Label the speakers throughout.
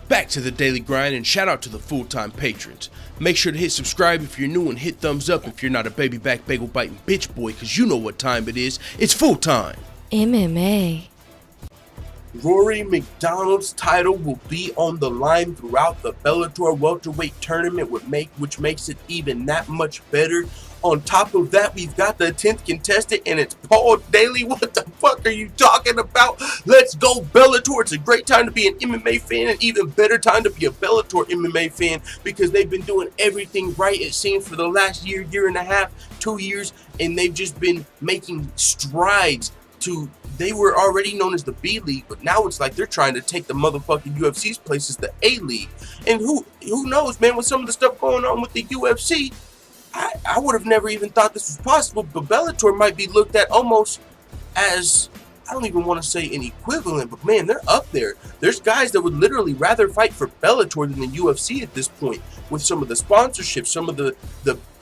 Speaker 1: Back to the daily grind, and shout out to the full-time patrons. Make sure to hit subscribe if you're new and hit thumbs up if you're not a baby back bagel biting bitch boy, cause you know what time it is. It's full time.
Speaker 2: MMA.
Speaker 3: Rory MacDonald's title will be on the line throughout the Bellator Welterweight tournament, which makes it even that much better. On top of that, we've got the 10th contestant, and it's Paul Daley. What the fuck are you talking about? Let's go Bellator. It's a great time to be an MMA fan, and even better time to be a Bellator MMA fan, because they've been doing everything right, it seems, for the last year, year and a half, 2 years, and they've just been making strides to, they were already known as the B League, but now it's like they're trying to take the motherfucking UFC's place as the A League. And who knows, man, with some of the stuff going on with the UFC, I would have never even thought this was possible, but Bellator might be looked at almost as, I don't even want to say an equivalent, but man, they're up there. There's guys that would literally rather fight for Bellator than the UFC at this point, with some of the sponsorships, some of the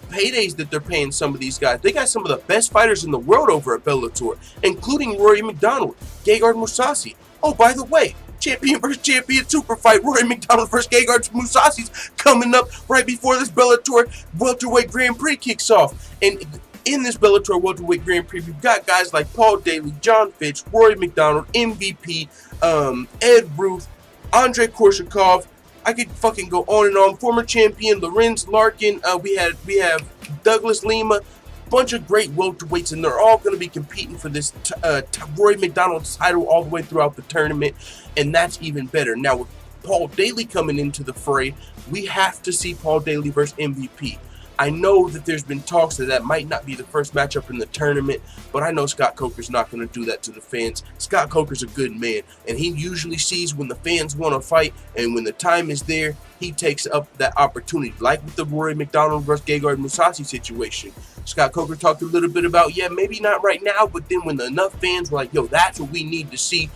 Speaker 3: paydays that they're paying some of these guys. They got some of the best fighters in the world over at Bellator, including Rory MacDonald, Gegard Mousasi. Oh, by the way, champion versus champion super fight, Rory MacDonald versus Gegard Mousasi's coming up right before this Bellator Welterweight Grand Prix kicks off. And in this Bellator Welterweight Grand Prix, we've got guys like Paul Daley, John Fitch, Rory MacDonald, MVP, Ed Ruth, Andrei Korshakov. I could fucking go on and on. Former champion Lorenz Larkin. We have Douglas Lima. Bunch of great welterweights, and they're all going to be competing for this Rory MacDonald's title all the way throughout the tournament, and that's even better. Now, with Paul Daley coming into the fray, we have to see Paul Daley versus MVP. I know that there's been talks that might not be the first matchup in the tournament, but I know Scott Coker's not going to do that to the fans. Scott Coker's a good man, and he usually sees when the fans want to fight, and when the time is there, he takes up that opportunity, like with the Rory MacDonald versus Gegard Mousasi situation. Scott Coker talked a little bit about, yeah, maybe not right now, but then when enough fans were like, yo, that's what we need to see,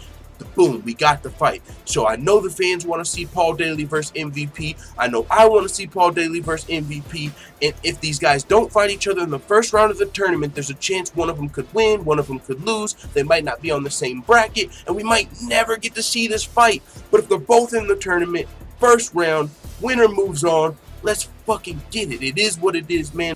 Speaker 3: boom, we got the fight. So I know the fans want to see Paul Daley versus MVP. I know I want to see Paul Daley versus MVP. And if these guys don't fight each other in the first round of the tournament, there's a chance one of them could win, one of them could lose. They might not be on the same bracket, and we might never get to see this fight. But if they're both in the tournament, first round, winner moves on. Let's fucking get it. It is what it is, man.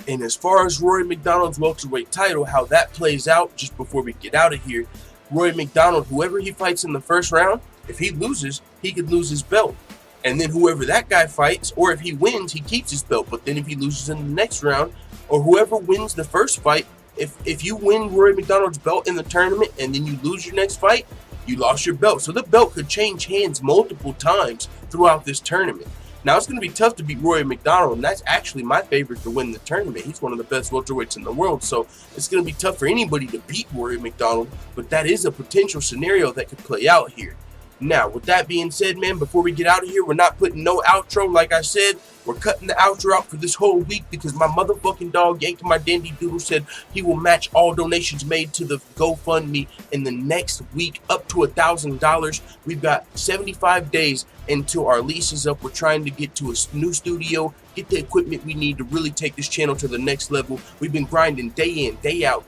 Speaker 3: And as far as Rory MacDonald's welterweight title, how that plays out, just before we get out of here, Rory MacDonald, whoever he fights in the first round, if he loses, he could lose his belt. And then whoever that guy fights, or if he wins, he keeps his belt. But then if he loses in the next round, or whoever wins the first fight, if you win Rory MacDonald's belt in the tournament and then you lose your next fight, you lost your belt. So the belt could change hands multiple times throughout this tournament. Now, it's going to be tough to beat Rory MacDonald, and that's actually my favorite to win the tournament. He's one of the best welterweights in the world, so it's going to be tough for anybody to beat Rory MacDonald, but that is a potential scenario that could play out here. Now, with that being said, man, before we get out of here, we're not putting no outro. Like I said, we're cutting the outro out for this whole week because my motherfucking dog, Yankee My Dandy Doodle, said he will match all donations made to the GoFundMe in the next week up to $1,000. We've got 75 days until our lease is up. We're trying to get to a new studio, get the equipment we need to really take this channel to the next level. We've been grinding day in, day out,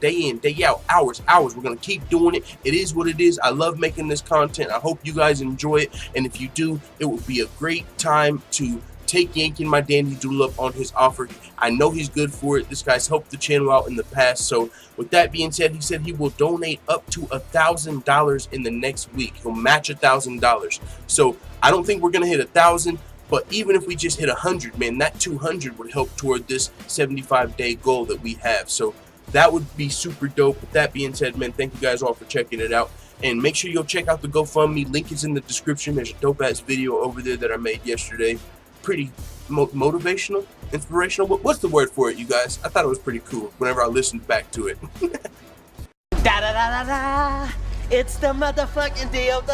Speaker 3: hours. We're going to keep doing it. It is what it is. I love making this content. I hope you guys enjoy it. And if you do, it will be a great time to take Yankee My Dandy Doodle up on his offer. I know he's good for it. This guy's helped the channel out in the past. So with that being said, he said he will donate up to $1,000 in the next week. He'll match $1,000. So I don't think we're going to hit 1,000. But even if we just hit 100, man, that 200 would help toward this 75-day goal that we have. So that would be super dope. With that being said, man, thank you guys all for checking it out. And make sure you'll check out the GoFundMe. Link is in the description. There's a dope-ass video over there that I made yesterday. Pretty motivational, inspirational. What's the word for it, you guys? I thought it was pretty cool whenever I listened back to it.
Speaker 4: Da da da da da. It's the motherfucking DOG.